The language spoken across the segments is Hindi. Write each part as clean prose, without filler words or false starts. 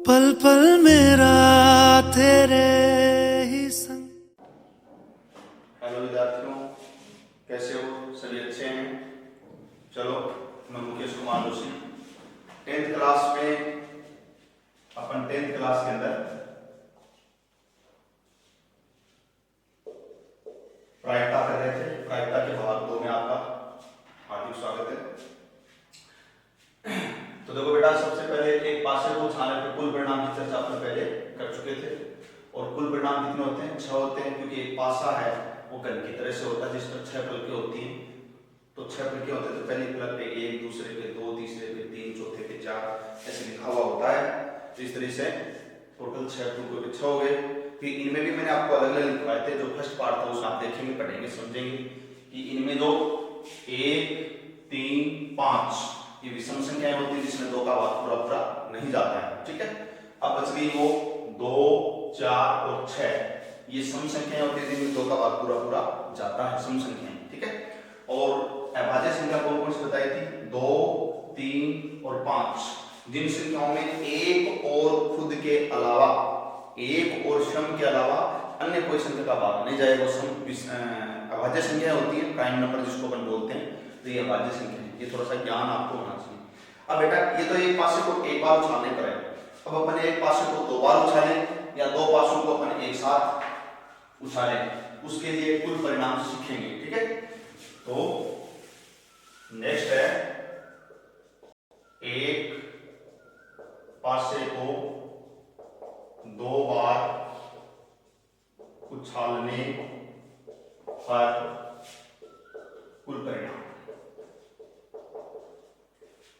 पल पल मेरा तेरे ही संग। हेलो विद्यार्थियों, कैसे हो? सभी अच्छे हैं? चलो, मैं मुकेश कुमार जोशी। 10th क्लास में अपन 10th क्लास के अंदर प्रायिकता कर रहे थे। प्रायिकता के भाग 2 में आपका हार्दिक स्वागत है। तो देखो बेटा, सबसे पहले एक पासे को छाने पर कुल परिणाम की चर्चा अपन पहले कर चुके थे। और कुल परिणाम कितने होते हैं? 6 होते हैं, क्योंकि एक पासा है वो गन की तरह से होता है जिस पर 6 फलकें होती हैं। तो 6 फलकें होते हैं, तो पहली फलक पे 1, दूसरे पे 2, तीसरे पे 3, चौथे पे 4 ऐसे लिखा हुआ होता है। तो इस तरह से टोटल 6 फलकों पे 6 हो गए। फिर इनमें भी मैंने आपको अलग अलग लिखवाए थे। जो फर्स्ट पार्ट था उसमें आप देखेंगे, पढ़ेंगे, समझेंगे कि इनमें जो 1, 3, 5 ये विषम संख्याएं होती है जिसमें 2 का भाग पूरा पूरा नहीं जाता है। ठीक है, अब बच गई वो 2, 4 और 6 ये सम संख्याएं होती है जिनमें 2 का भाग पूरा पूरा जाता है, सम संख्याएं। ठीक है, और अभाज्य संख्या कौन कौन सी बताई थी? 2, 3 और 5। जिन संख्याओं में एक और खुद के अलावा, एक और सम के अलावा अन्य कोई संख्या का भाग नहीं जाएगा, वो सम अभाज्य संख्या होती है, प्राइम नंबर जिसको अपन बोलते हैं। तो ये अभाज्य संख्या है। ये थोड़ा सा ज्ञान आपको होना चाहिए। अब बेटा, ये तो एक पासे को एक बार उछालने पर है। अब अपन एक पासे को 2 बार उछालें या 2 पासों को अपन एक साथ उछालें, उसके लिए कुल परिणाम सीखेंगे। ठीक है, तो नेक्स्ट है एक पासे को 2 बार उछालने पर कुल परिणाम।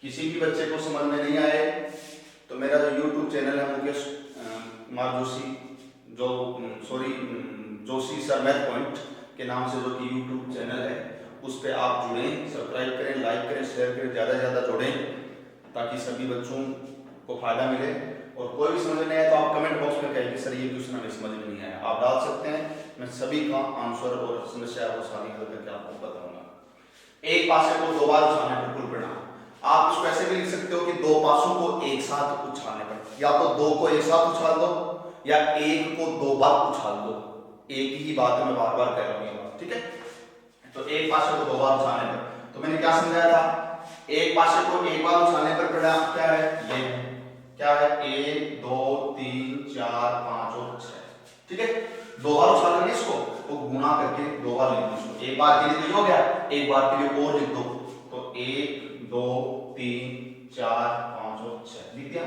किसी भी बच्चे को समझ में नहीं आए तो मेरा जो YouTube चैनल है मुकेश कुमार जोशी, जो जोशी सर मैथ पॉइंट के नाम से जो कि YouTube चैनल है, उस पे आप जुड़ें, सब्सक्राइब करें, लाइक करें, शेयर करें, ज़्यादा से ज़्यादा जुड़ें ताकि सभी बच्चों को फायदा मिले। और कोई भी समझ नहीं आया तो आप कमेंट बॉक्स में कहें कि सर ये क्वेश्चन हमें समझ में नहीं आया, आप डाल सकते हैं। मैं सभी का आंसर और समस्या को सारी हल करके आपको बताऊंगा। एक पासे को 2 बार उछालने पर कुल परिणाम। आप इसको ऐसे भी लिख सकते हो कि 2 पासों को एक साथ उछालने पर, या तो 2 को एक साथ उछाल दो या 1 को 2 बार उछाल दो। एक ही बात मैं बार बार कह रहा हूं ये बात। ठीक है, तो एक पासे को 2 बार उछालने पर, तो मैंने क्या समझाया था? एक पासे को एक बार उछालने पर परिणाम क्या है? ये क्या है? 1, 2, 3, 4, 5 और 6। ठीक है, 2 बार उछालेंगे इसको तो गुणा करके 2 बार लिख दो इसको। एक बार के लिए तो हो गया, एक बार के लिए और लिख दो। तो 1, 2, 3, 4, 5 और 6 लिख दिया।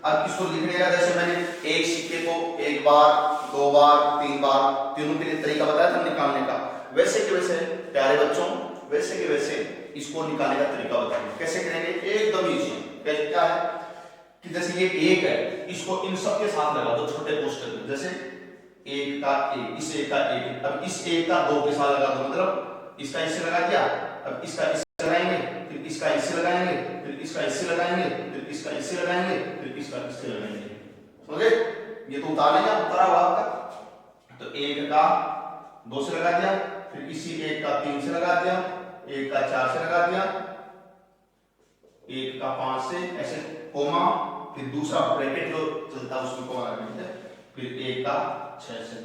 अब इसको लिखने का जैसे मैंने एक सिक्के को एक बार, 2 बार, 3 बार, तीनों के लिए तरीका बताया था निकालने का, वैसे के वैसे प्यारे बच्चों, वैसे के वैसे इसको निकालने का तरीका बताएंगे। कैसे करेंगे? एकदम इजी है। क्या है कि जैसे ये 1 है, इसको इन सब के साथ लगा दो छोटे पोस्टर में। जैसे 1 का 1, इस 1 का 1, अब इस 1 का 2 के साथ लगा दो, मतलब इसका इससे लगा दिया, अब इसका इससे लगाएंगे, फिर इसका इससे लगाएंगे, फिर इसका इससे लगाएंगे, फिर इसका इससे लगाएंगे, फिर इसका इससे लगाएंगे। समझे? ये तो उतार लेंगे, उतारा हुआ आपका। तो 1 का 2 से लगा दिया, फिर इसी 1 का 3 से लगा दिया, 1 का 4 से लगा दिया, 1 का 5 से, ऐसे कोमा, फिर दूसरा ब्रैकेट जो चलता है उसमें कोमा लगाते हैं, फिर 1 का 6 से,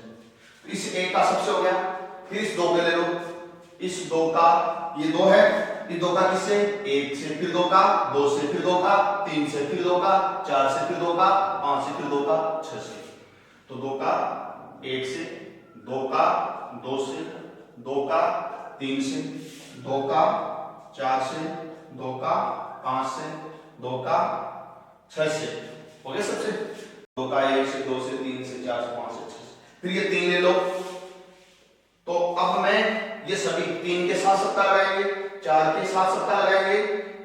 इस 1 का सबसे हो गया, फिर इस 2 के ले लो, इस 2 का, ये 2 है, इस 2 का किससे? 1 से, फिर 2 का 2 से, फिर 2 का 3 से, फिर 2 का 4 से, फिर 2 का 5 से, फिर 2 का 6 से। तो 2 का 1 से, 2 का 2 से, 2 का 3 से, 2 का 4 से, 2 का 5 से, 2 का 6 से, हो गया सबसे। 2 का 1 से, 2 से, 3 से, 4 से, 5 से, 6 से, फिर ये 3 ले लो। तो अब मैं ये सभी 3 के साथ सत्ता लगाएंगे, 4 के साथ सत्ता लगाएंगे,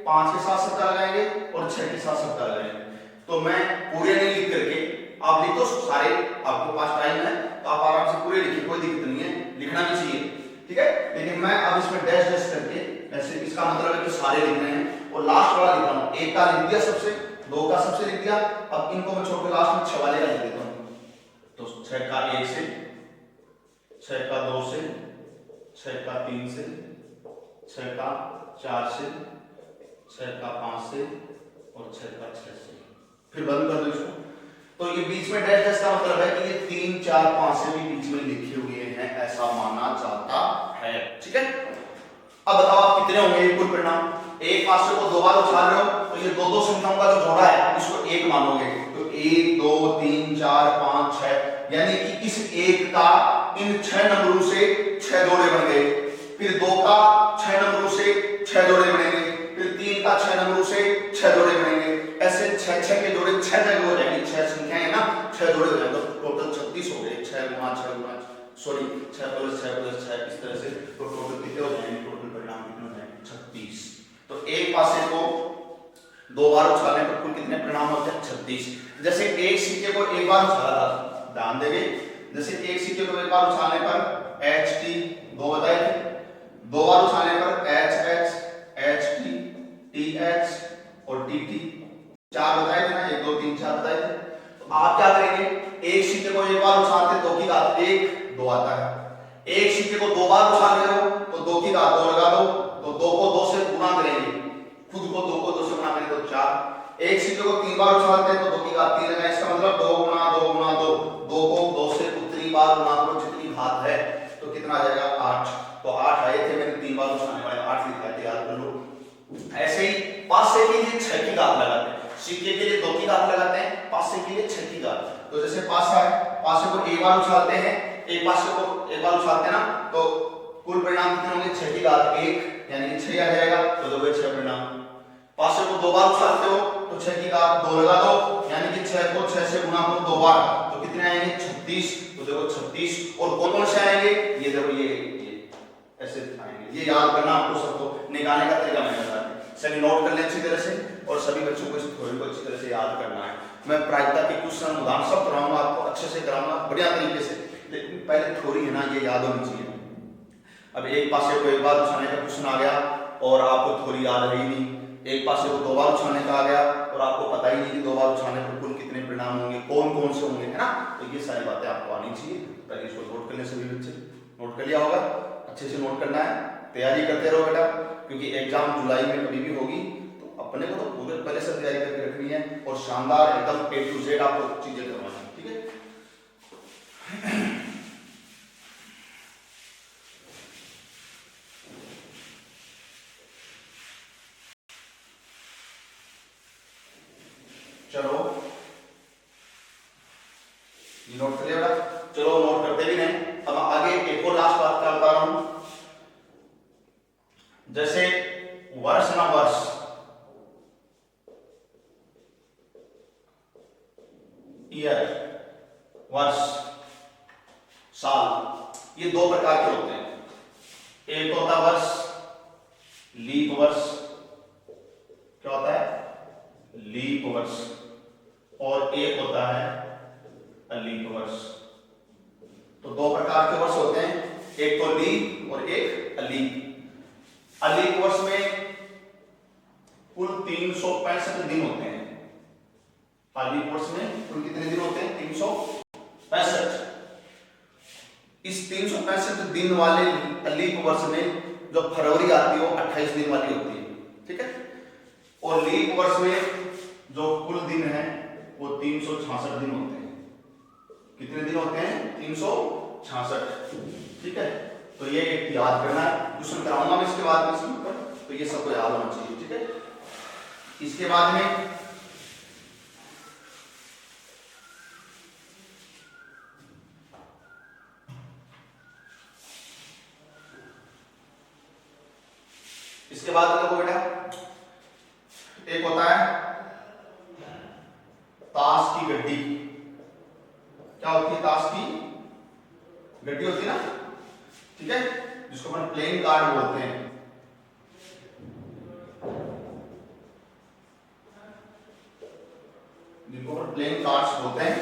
5 के साथ सत्ता लगाएंगे और 6 के साथ सत्ता लगाएंगे। तो मैं पूरे नहीं लिख करके, आप लिख दो सारे, आपको पास टाइम है तो आप आराम से पूरे लिखिए, कोई दिक्कत नहीं है, लिखना भी चाहिए। ठीक है, लेकिन मैं अब इसमें डैश डैश करके ऐसे, इसका मतलब है कि सारे लिख रहे हैं और लास्ट वाला लिख रहा हूं। 1 का लिख दिया सबसे, 2 का सबसे लिख दिया, अब इनको मैं छोड़ के लास्ट में 6 वाले का लिख देता हूं। तो 6 का 1 से, 6 का 2 से, 6 का 3 से, 6 का 4 से, 6 का 5 से और 6 का 6 से, फिर बंद कर दो इसको। तो ये बीच में डैश डैश का मतलब है कि ये 3 4 5 से भी बीच में लिखे हुए हैं, ऐसा माना जाता है। ठीक है, अब बताओ आप कितने होंगे ये कुल परिणाम। एक 500 को 2 बार उछाल रहे हो तो ये दो संख्याओं का जो जोड़ा है इसको 1 मानोगे, तो 1 2 3 4 5 6, यानी कि इस 1 का इन 6 नंबरों से 6 जोड़े बन गए, फिर 2 का 6 नंबरों से 6 जोड़े बनेंगे, फिर 3 का 6 नंबरों से 6 जोड़े बनेंगे, ऐसे 6 के जोड़े 6 जगह हो जाएंगे, 6 संख्याएं है ना, 6 जोड़े हो जाएंगे, तो टोटल 36 हो गए, 6 गुना 6 गुना सॉरी 6 प्लस 6 प्लस 6, इस तरह से तो टोटल कितने हो जाएंगे, टोटल परिणाम कितने हो जाएंगे 36। तो एक पासे को 2 बार उछालने पर कुल कितने परिणाम होते हैं 36। जैसे एक सिक्के को एक बार उछाला था, ध्यान देंगे, जैसे एक सिक्के को एक बार उछालने पर HT 2 बताए थे, 2 बार उछालने पर HH HT TH और TT 4 बताए थे ना, 1 2 3 4 बताए थे। तो आप क्या करेंगे, एक सिक्के को एक बार उछालते 2 की घात 1 2 आता है, एक सिक्के को 2 बार उछाल रहे हो तो 2 की घात 2 लगा दो, तो 2 को 2 से गुणा करेंगे, खुद को 2 को 2 से गुणा करेंगे तो 4, एक सिक्के को 3 बार उछालते हैं तो 2 की घात 3 लगाएं, इसका मतलब 2 गुणा 2 गुणा 2, 2 को 2 से उतनी बार गुणा करो जितनी घात है, तो कितना आ जाएगा 8। तो 8 आए थे, मैंने 3 बार उछालने वाले 8 लिखा है, याद कर लो। ऐसे ही पासे के लिए 6 की घात लगाते हैं, सिक्के के लिए 2 की घात लगाते हैं, पासे के लिए 6 की घात। तो जैसे पासा है, पासे को एक बार उछालते हैं, एक पासे को एक बार उछालते हैं ना, तो कुल परिणाम कितने होंगे 6 की घात 1, यानी कि 6 आ जाएगा, तो दो 6 परिणाम। पासे को 2 बार उछालते हो तो 6 की घात 2 लगा दो, यानी कि 6 को 6 से गुणा करो 2 बार, तो कितने आएंगे 36, तो देखो 36। और कौन कौन से आएंगे, ये देखो ये ऐसे आएंगे, ये याद करना आपको, सबको निकालने का तरीका मैंने बता दिया, सभी नोट कर लें अच्छी तरह से, और सभी बच्चों को इस थ्योरी को अच्छी तरह से याद करना है। मैं प्रायिकता के क्वेश्चन उदाहरण सब कराऊंगा आपको, अच्छे से कराऊंगा बढ़िया तरीके से, लेकिन पहले थ्योरी है ना ये याद होनी चाहिए। अब एक पासे को एक बार उछालने का क्वेश्चन आ गया और आपको थ्योरी याद रही नहीं, एक पासे को 2 बार उछालने का आ गया और आपको पता ही नहीं कि 2 बार उछालने पर कुल कितने परिणाम होंगे, कौन कौन से होंगे, है ना। तो ये सारी बातें आपको आनी चाहिए, पहले इसको नोट कर लें, सभी बच्चे नोट कर लिया होगा, अच्छे से नोट करना है, तैयारी करते रहो बेटा, क्योंकि एग्जाम जुलाई में कभी भी होगी, तो अपने को तो पूरे पहले से तैयारी करके रखनी है और शानदार एकदम A to Z आपको चीजें करवानी है, ठीक है। चलो ये नोट कर लिया, चलो नोट करते भी नहीं, अब आगे एक और लास्ट बात करता रहा हूं, जैसे वर्ष ना वर्ष, ईयर वर्ष साल, ये 2 प्रकार के होते हैं, एक होता है वर्ष लीप वर्ष, क्या होता है लीप वर्ष, और एक होता है अलीप वर्ष। तो 2 प्रकार के वर्ष होते हैं, एक तो लीप और एक अलीप। अलीप वर्ष में कुल 365 दिन होते हैं, अलीप वर्ष में कुल कितने दिन होते हैं 365। इस 365 दिन वाले अलीप वर्ष में जो फरवरी आती है वो 28 दिन वाली होती है, ठीक है, और लीप वर्ष में जो कुल दिन है वो 366 दिन होते हैं। कितने दिन होते हैं 366, ठीक है। तो ये एक याद करना है, क्वेश्चन कराऊंगा मैं इसके बाद में इसके ऊपर, तो ये सबको याद होना चाहिए, ठीक है। इसके बाद में इसके बाद देखो बेटा, एक होता है ताश की गड्डी। क्या होती है ताश की गड्डी होती है ना, ठीक है, जिसको अपन प्लेइंग कार्ड बोलते हैं। जिनको अपन प्लेइंग कार्ड्स बोलते हैं।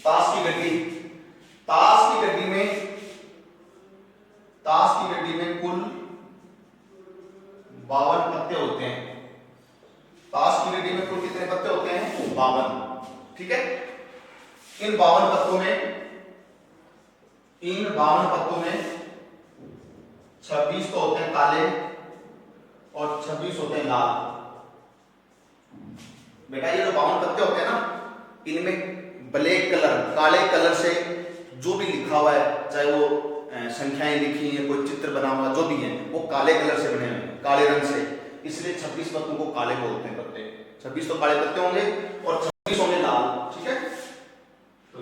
ताश की गड्डी, ताश की गड्डी में कुल 52 पत्ते होते हैं। ताश की गड्डी में कुल कितने पत्ते होते हैं 52, ठीक है। इन 52 पत्तों में 26 तो होते हैं काले और 26 होते हैं लाल। बेटा ये जो 52 पत्ते होते हैं ना, इनमें ब्लैक कलर, काले कलर से जो भी लिखा हुआ है, चाहे वो संख्याएं लिखी हैं, कोई चित्र बना हुआ, जो भी है वो काले कलर से बने हुए, काले रंग से, इसलिए 26 पत्तों को काले बोलते हैं पत्ते। 26 तो काले पत्ते होंगे और 26 होंगे लाल, ठीक है, तो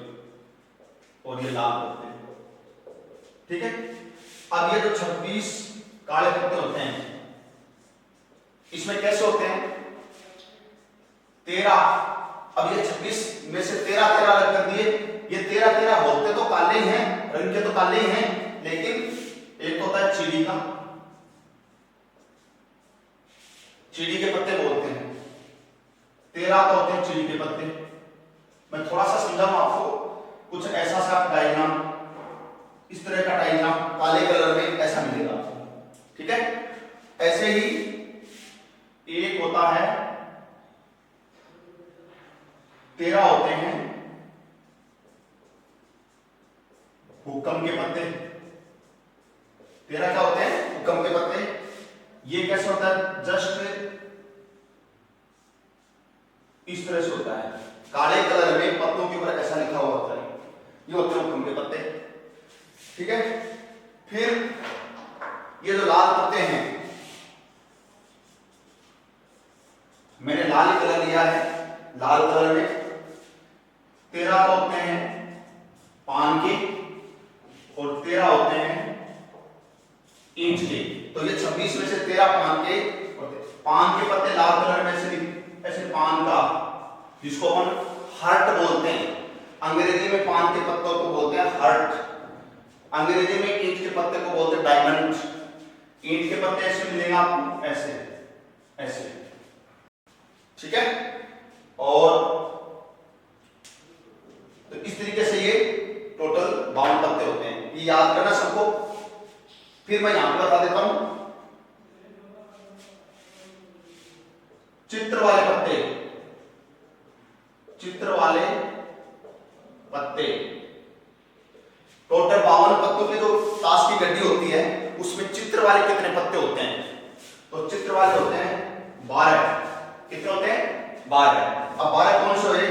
और ये लाल पत्ते, ठीक है। अब ये जो 26 काले पत्ते होते हैं, इसमें कैसे होते हैं 13, अब ये 26 में से 13 अलग कर दिए, ये 13 होते तो काले ही हैं, रंग के तो काले ही हैं, लेकिन एक होता है चीड़ी का, चीड़ी के पत्ते बोलते हैं, 13 तो होते हैं चीड़ी के पत्ते। मैं थोड़ा सा समझाऊं आपको, कुछ ऐसा सा डायग्राम, इस तरह का डायग्राम काले कलर में ऐसा मिलेगा, ठीक है। ऐसे ही एक होता है 13 होते हैं हुक्म के पत्ते, 13 क्या होते हैं हुक्म के पत्ते। ये कैसे होता है, जस्ट इस तरह से होता है, काले कलर में पत्तों के ऊपर ऐसा लिखा हुआ होता है, ये होते हैं हुक्म के पत्ते, ठीक है। फिर ये जो लाल पत्ते हैं, मैंने लाल कलर लिया है, लाल कलर में 13 तो होते हैं पान के और 13 होते हैं ईंट के, तो ये 26 में से 13 पान के, पान के पत्ते लाल कलर में ऐसे पान का, जिसको अपन हर्ट बोलते हैं, अंग्रेजी में पान के पत्तों को बोलते हैं हर्ट, अंग्रेजी में ईंट के पत्ते को बोलते हैं डायमंड। ईंट के पत्ते ऐसे मिलेंगे आपको, ऐसे ऐसे, ठीक है। और तो इस तरीके से ये टोटल 52 पत्ते होते हैं, ये याद करना सबको। फिर मैं यहां पर बता देता हूं, चित्र वाले पत्ते, चित्र वाले पत्ते, टोटल 52 पत्तों के जो ताश की गड्डी होती है, उसमें चित्र वाले कितने पत्ते होते हैं, तो चित्र वाले होते हैं 12। कितने होते हैं 12। अब 12 कौन से हुए,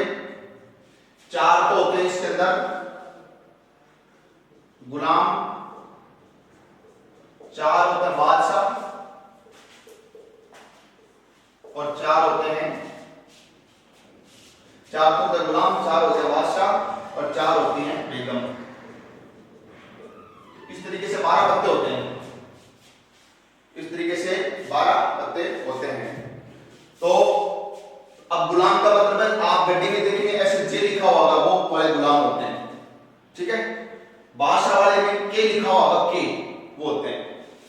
4 तो होते हैं इसके अंदर गुलाम, 4 होते हैं बादशाह, और 4 होते हैं, 4 तो होते हैं गुलाम, 4 होते हैं बादशाह और 4 होती हैं बेगम। इस तरीके से 12 पत्ते होते हैं, इस तरीके से 12 पत्ते होते हैं। तो अब गुलाम का मतलब है, आप गड्डी में देखेंगे ऐसे जे लिखा होगा, वो वाले गुलाम होते हैं, ठीक है। बादशाह वाले में के लिखा होगा, के वो होते हैं।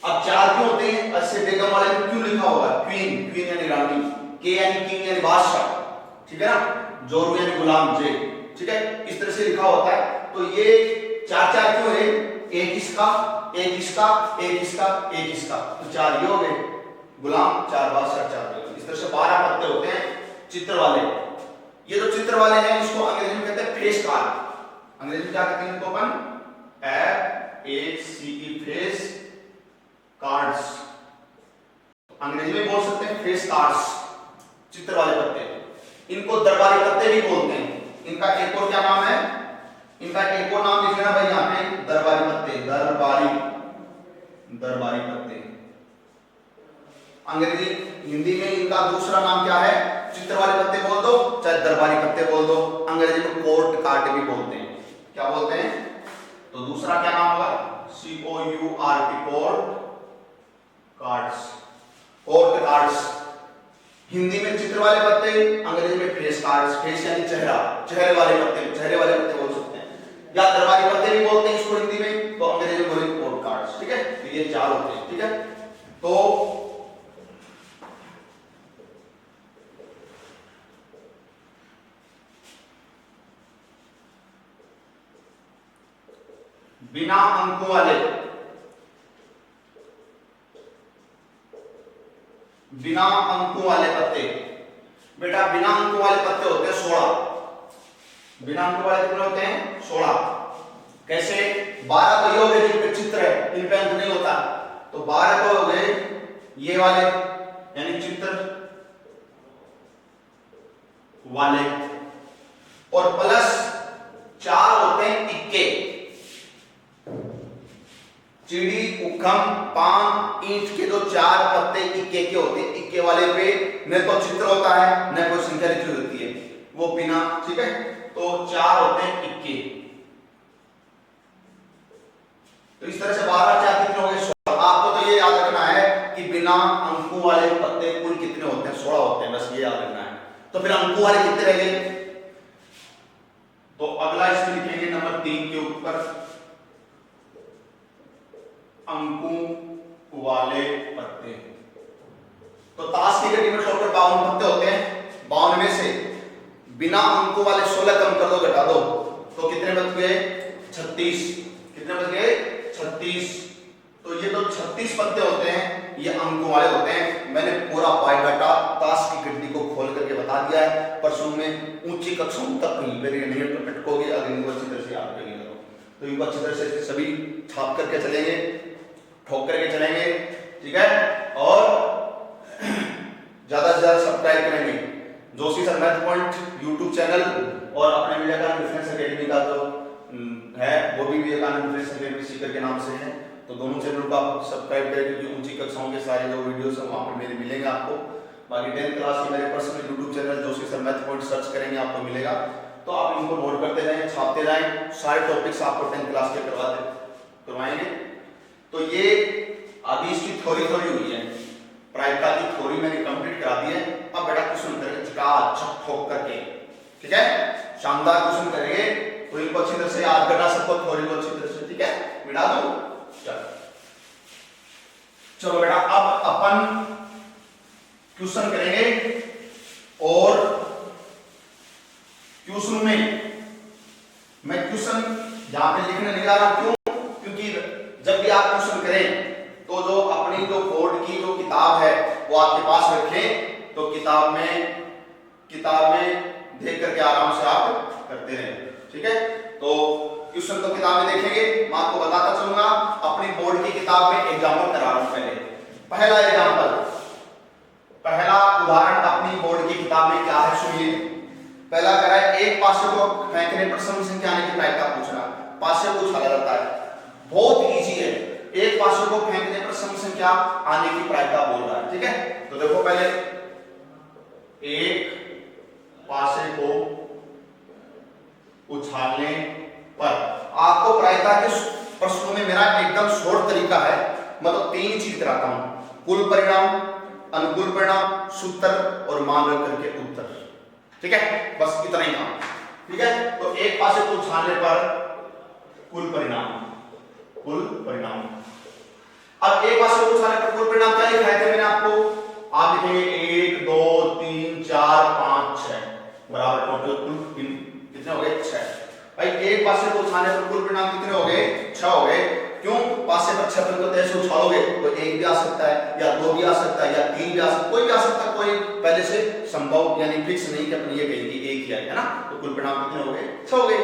अब 4 क्यों होते हैं, ऐसे बेगम वाले में क्यों लिखा होगा, क्वीन, क्वीन यानी रानी, के यानी किंग यानी बादशाह, ठीक है ना, जोरू यानी गुलाम, जे, ठीक है, इस तरह से लिखा होता है। तो ये 4 क्यों है, एक इसका, एक इसका, एक इसका, एक इसका, तो 4 ये हो गए गुलाम, 4 बादशाह, 4 बेगम। इस तरह से 12 पत्ते होते हैं चित्र वाले। ये जो चित्र वाले हैं, इसको अंग्रेजी में कहते हैं फेस कार्ड। अंग्रेजी में क्या कहते हैं इनको अपन, FACE, फेस कार्ड्स, अंग्रेजी में बोल सकते हैं फेस कार्ड्स, चित्र वाले पत्ते। इनको दरबारी पत्ते भी बोलते हैं। इनका एक और क्या नाम है, इनका एक और नाम लिख लेना भाई यहाँ पे, दरबारी पत्ते, दरबारी, दरबारी पत्ते। अंग्रेजी, हिंदी में इनका दूसरा नाम क्या है, चित्र वाले पत्ते बोल दो, चाहे दरबारी पत्ते बोल दो, अंग्रेजी में कोर्ट कार्ड भी बोलते हैं। क्या बोलते हैं, तो दूसरा क्या नाम होगा, COURT, court cards, court cards. Hindi में चित्र वाले पत्ते, अंग्रेजी में फेस कार्ड्स, फेस यानी चेहरा, चेहरे वाले पत्ते, चेहरे वाले पत्ते बोल सकते हैं, या दरबारी पत्ते भी बोलते हैं इसको हिंदी में, तो अंग्रेजी में बोलेंगे कोर्ट कार्ड्स, ठीक है। तो ये 4 होते हैं, ठीक है। तो बिना अंकों वाले, बिना अंकों वाले पत्ते, बेटा बिना अंकों वाले पत्ते होते हैं 16। बिना अंकों वाले कितने होते हैं 16। कैसे, 12 तो ये हो गए जिन पे चित्र है, इन पे अंक नहीं होता, तो 12 तो हो गए ये वाले यानी चित्र वाले, और प्लस खम पान ईंट के जो 4 पत्ते इक्के के होते हैं, इक्के वाले पे न तो चित्र होता है न कोई संख्या लिखी होती है, वो बिना, ठीक है। तो 4 होते हैं इक्के। तो इस तरह से 12 4 कितने हो गए 16। आपको तो ये याद रखना है कि बिना अंकों वाले पत्ते कुल कितने होते हैं, 16 होते हैं, बस ये याद रखना है। तो फिर अंकों वाले कितने रह गए, तो अगला इसमें लिखेंगे नंबर 3 के ऊपर अंकों वाले पत्ते। तो ताश की गड्डी में टोटल 52 पत्ते होते हैं, 52 में से बिना अंकों वाले 16 कम कर दो, घटा दो, तो कितने बच गए 36। कितने बच गए 36। तो ये तो 36 पत्ते होते हैं, ये अंकों वाले होते हैं। मैंने पूरा बायोडाटा ताश की गड्डी को खोल करके बता दिया है, परसों में ऊंची कक्षाओं तक कहीं पर नहीं पटकोगे, अगर इनको अच्छी तरह से याद करेंगे तो इनको अच्छी तरह से सभी छाप करके चलेंगे, ठोक करके चलेंगे, ठीक है। और ज्यादा से ज्यादा सब्सक्राइब करेंगे Joshi sir math point YouTube channel, और अपने विवेकानंद डिफेंस एकेडमी का जो है वो भी विवेकानंद डिफेंस एकेडमी सीकर के नाम से है। तो दोनों चैनल को आप सब्सक्राइब करें, क्योंकि ऊंची कक्षाओं के सारे जो वीडियोस हैं वहां पर मेरे मिलेंगे आपको। बाकी 10th क्लास के मेरे personal YouTube channel Joshi sir math point search करेंगे, आपको मिलेगा। तो आप इनको नोट करते जाएं, छापते जाएं, सारे टॉपिक्स आपको 10th क्लास के करवाएंगे। तो ये अभी इसकी थ्योरी हुई है, प्रायिकता की थ्योरी मैंने कंप्लीट करा दी है। अब बेटा क्वेश्चन करेंगे चकाचक ठोक करके, ठीक है, शानदार क्वेश्चन करेंगे। तो इनको अच्छी तरह से याद करना, सबको थ्योरी को अच्छी तरह से, ठीक है, मिटा दो। चलो बेटा अब अपन क्वेश्चन करेंगे, और क्वेश्चन में मैं क्वेश्चन यहां पे लिखने नहीं जा रहा हूं, क्यों? क्योंकि जब भी आप क्वेश्चन करें तो जो अपनी जो बोर्ड की जो किताब है वो आपके पास रखें, तो किताब में देख करके आराम से आप करते रहें, ठीक है। तो क्वेश्चन तो किताब में देखेंगे, मैं आपको बताता चलूंगा। अपनी बोर्ड की किताब में एग्जाम्पल करा रहा हूं पहले। पहला एग्जाम्पल, पहला उदाहरण अपनी बोर्ड की किताब में क्या है सुनिए। पहला कह रहा है एक पासे को फेंकने पर सम संख्या आने की प्रायिकता पूछ रहा है। पासे को उछाला जाता है, बहुत इजी है। एक पासे को फेंकने पर सम संख्या आने की प्रायिकता बोल रहा है, ठीक है। तो देखो पहले एक पासे को उछालने पर, आपको प्रायिकता के प्रश्नों में मेरा एकदम शॉर्ट तरीका है, मतलब 3 चीज कराता हूं, कुल परिणाम, अनुकूल परिणाम, सूत्र और मान रख करके उत्तर, ठीक है। बस इतना ही काम, ठीक है। तो एक पासे को उछालने पर कुल परिणाम, अब एक पासे को उछालने पर कुल परिणाम क्या लिखा है मैंने आपको, आप लिखेंगे 1 2 3 4 5 6 बराबर टोटल कुल कितने हो गए 6। भाई एक पासे को उछालने पर कुल परिणाम कितने हो गए 6 हो गए। क्यों? पासे पर 6 को ऐसे उछालोगे तो 1 भी आ सकता है, या 2 भी आ सकता है, या 3 भी आ सकता है, कोई भी आ सकता है, कोई पहले से संभव यानी फिक्स नहीं कि अपनी ये कहेंगे एक ही है ना। तो कुल परिणाम कितने हो गए 6 हो गए।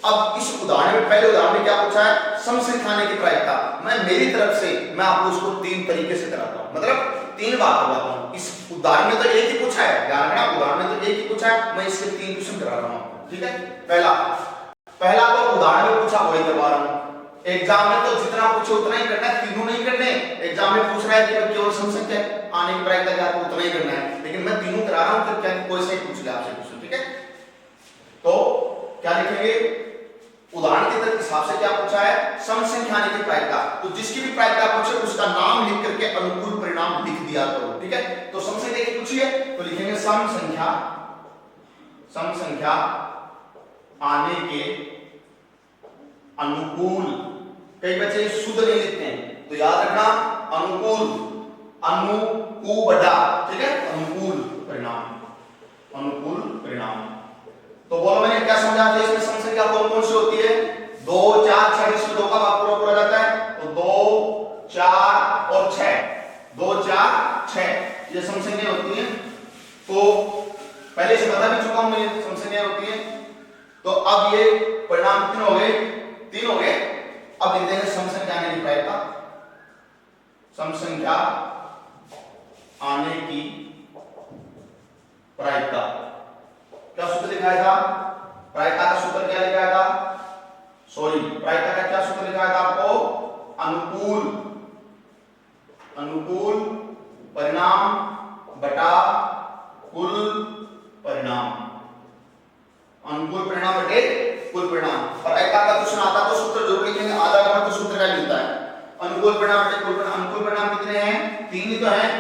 अब इस उदाहरण में, पहले उदाहरण में क्या पूछा है, सम संख्या आने की प्रायिकता। मैं मेरी तरफ से मैं आपको उसको 3 तरीके से कराता हूं, मतलब 3 बार करवाता हूं। इस उदाहरण में तो एक ही पूछा है, ध्यान रखना, उदाहरण में तो एक ही पूछा है, मैं इसके 3 क्वेश्चन करा रहा हूं, ठीक है। पहला तो उदाहरण में पूछा वही करवा रहा हूं। एग्जाम में तो जितना पूछे उतना ही करना है, तीनों नहीं करने। एग्जाम में पूछ रहा है कि केवल सम संख्या आने की प्रायिकता क्या, आपको उतना ही करना है, लेकिन मैं तीनों करा रहा हूं, क्या कोई से पूछ ले आपसे क्वेश्चन, ठीक है। तो क्या लिखेंगे, उदाहरण के हिसाब से क्या पूछा है, सम संख्या आने की प्रायिकता। तो जिसकी भी प्रायिकता पूछे उसका नाम लिख करके अनुकूल परिणाम लिख दिया करो, ठीक है। तो सम संख्या की पूछी है तो लिखेंगे सम संख्या आने के अनुकूल। कई बच्चे शुद्ध नहीं लिखते हैं, तो याद रखना अनुकूल, अनुकू बड़ा, ठीक है, अनुकूल परिणाम। तो बोलो मैंने क्या समझा था इसमें, सम संख्या कौन सी होती है, 2 4 6, इसमें 2 का भाग पूरा जाता है, तो 2 4 और 6, 2 4 6 ये सम संख्या होती है। तो पहले से बता भी चुका हूं मैं, सम संख्या होती है। तो अब ये परिणाम कितने हो गए, 3 हो गए। अब लिख देंगे सम संख्या आने की प्रायिकता, सम संख्या आने की प्रायिकता। क्या सूत्र लिखाया था, प्रायिकता का सूत्र क्या लिखाया था, प्रायिकता का क्या सूत्र लिखाया था आपको, अनुकूल अनुकूल परिणाम बटा कुल परिणाम, अनुकूल परिणाम बटे कुल परिणाम। और एक का क्वेश्चन आता तो सूत्र जरूर लिखेंगे, आधा नंबर तो सूत्र का मिलता है। अनुकूल परिणाम बटे कुल परिणाम, अनुकूल परिणाम कितने हैं? 3 ही तो हैं।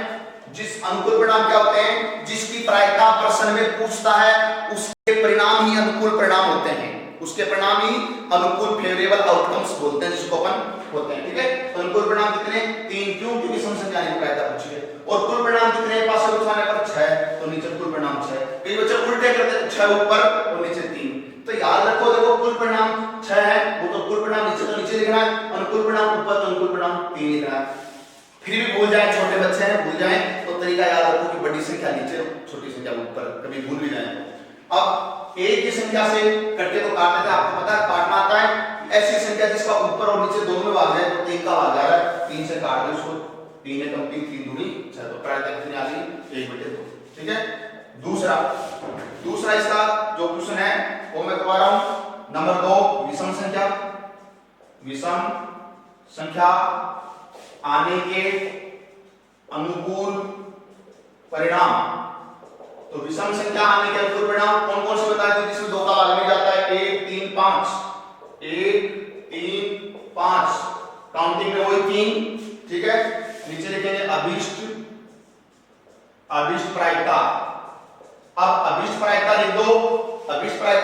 जिस अनुकूल परिणाम क्या होते हैं? जिसकी प्रायिकता प्रश्न में पूछता है उसके परिणाम ही अनुकूल परिणाम होते हैं, उसके परिणाम ही अनुकूल फेवरेबल आउटकम्स बोलते हैं, जिसको अपन होते हैं। ठीक है, तो अनुकूल परिणाम कितने? 3, क्यों? क्योंकि सम संख्या की प्रायिकता पूछी है। और कुल परिणाम कितने? पास से उठाने पर 6, तो नीचे कुल परिणाम 6। कई बच्चे उल्टे करते हैं, 6 ऊपर और नीचे 3। तो याद रखो, देखो कुल परिणाम 6 है, वो तो कुल परिणाम नीचे तो नीचे लिखना है, अनुकूल परिणाम ऊपर तो अनुकूल परिणाम 3 लिखना है। फिर भी भूल जाए, छोटे बच्चे हैं भूल जाए, तो तरीका याद रखो कि बड़ी संख्या नीचे छोटी संख्या ऊपर, कभी भूल भी जाए तो। अब एक ही संख्या से कट्टे को काटने का आपको पता है काटना आता है, ऐसी संख्या जिसका ऊपर और नीचे दोनों में भाग जाए तो 3 का भाग जा रहा है, 3 से काट दो इसको, 3 है कम 3, 3 दूनी 6, तो प्रायिकता कितनी आ गई? 1/2। ठीक है, दूसरा इसका जो क्वेश्चन है वो मैं करवा रहा हूं। नंबर 2, विषम संख्या आने के अनुकूल परिणाम। तो विषम संख्या आने के अनुकूल परिणाम कौन कौन से बताए थे? जिसमें 2 का भाग में जाता है, 1 3 5, 1 3 5, काउंटिंग में वही 3। ठीक है, नीचे लिखेंगे अभिष्ट प्रायिकता। अब अभिष्ट प्रायिकता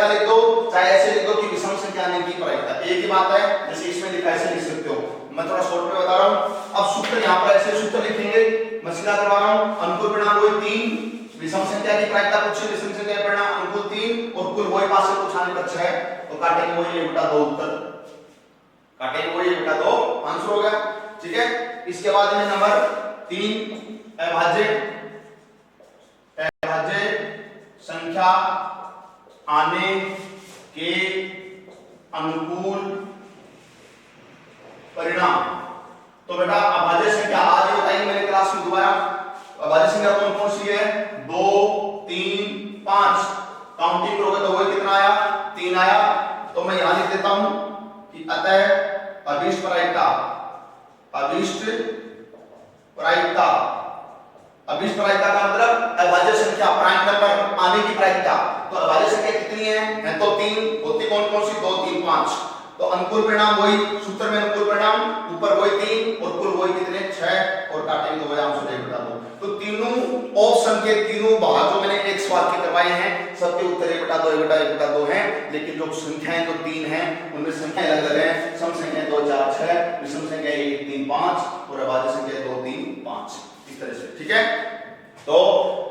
लिख दो, चाहे ऐसे लिख दो कि विषम संख्या आने की प्रायिकता, एक ही बात है, जैसे इसमें लिखा है ऐसे लिख सकते हो, मैं थोड़ा शॉर्ट में बता रहा हूं। अब सूत्र यहां पर ऐसे सूत्र लिखेंगे, मैं सीधा करवा रहा हूं। अनुकूल परिणाम वही 3, विषम संख्या की प्रायिकता पूछी, विषम संख्या का परिणाम अनुकूल 3 और कुल वही पास से पूछाने पर 6, तो काटेंगे वही 1/2 उत्तर, काटेंगे वही 1/2 आंसर हो गया। ठीक है, इसके बाद में नंबर 3, अभाज्य संख्या आने के अनुकूल परिणाम। तो बेटा अभाज्य संख्या आज ही बताएंगे मैंने क्लास में दोबारा। अभाज्य संख्या कौन कौन सी है? 2 3 5, काउंटिंग करोगे तो वही कितना आया? 3 आया। तो मैं यहां लिख देता हूं कि अतः अभिष्ट प्रायिकता का मतलब अभाज्य संख्या प्राइम नंबर आने की प्रायिकता। तो अभाज्य संख्या कितनी है? तो 3, होती कौन कौन सी? 2 3 5। तो अनुकूल परिणाम वही, सूत्र में अनुकूल परिणाम ऊपर वही 3 और कुल वही कितने? 6, और काटेंगे तो वही आंसर 1/2। तो तीनों ऑप्शन के तीनों भाग जो मैंने एक सवाल के करवाए हैं, सबके उत्तर 1/2 हैं, लेकिन जो संख्याएं जो 3 हैं उनमें संख्या अलग अलग है। सम संख्या 2 4 6, विषम संख्या 1 3 5 और अभाज्य संख्या 2 3 5, इस तरह से। ठीक है, तो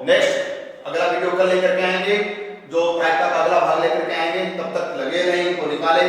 नेक्स्ट अगला वीडियो कल लेकर के आएंगे, जो प्रायिकता का अगला भाग लेकर के आएंगे। तब तक लगे रहें, इनको निकालें।